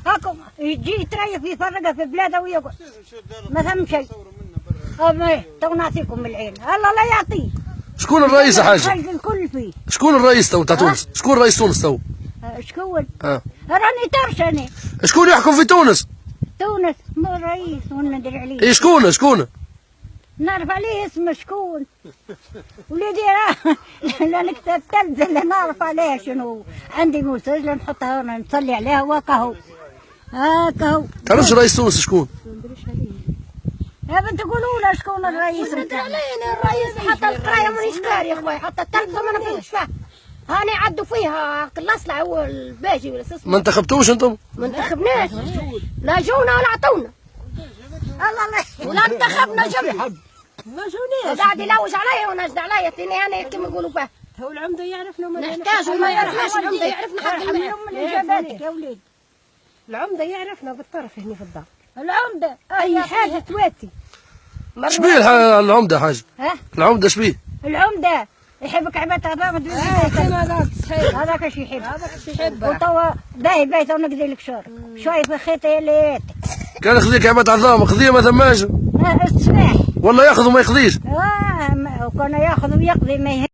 هاكم يجي يتريف يفرقها في بلاده ويقعد ما فهم شيء. تو نعطيكم من العين الله لا يعطيه. شكون الرئيس يا حاج؟ الكل فيه. شكون الرئيس تو تاع تونس؟ شكون رئيس تونس تو؟ شكون؟ راني طرش انا. شكون يحكم في تونس؟ تونس مو الرئيس وندري عليه. اي شكون؟ نعرف عليه اسمه شكون؟ وليدي لا نكتب التلفزة اللي نعرف عليه شنو. عندي مسجلة نحطها هنا نصلي عليها وهكا هو. تعرفش رئيس تونس شكون؟ يا بنت قولوا له شكون الرئيس نتاعنا. الرئيس حتى القرايه مانيش قاري يا خويا، حتى التلفزة ما نفهمش فيها. هاني عدوا فيها الاصلع هو الباجي ولا اسمه. ما انتخبتوش انتم؟ ما انتخبناش. لا جونا ولا عطونا. الله ولا انتخبنا جبنا. ما جوناش. قاعد يلوج عليا ونجد عليا تاني انا كما يقولوا به. هو العمده يعرفنا وما نحتاج وما يعرفناش العمده يعرفنا حق من الاجابات يا وليد. العمده يعرفنا بالطرف هنا في الدار. العمده اي حاجه تواتي. شبيه العمده حاج؟ العمده شبيه؟ العمده يحبك عباد عظام هذاك اش يحب. وتوا باهي تو نقضي لك شهر شويه خيط يليات. كان يخليك عباد عظام قضيه ما ثماش. الصباح والله ياخذ وما يقضيش. وكان ياخذ ويقضي ما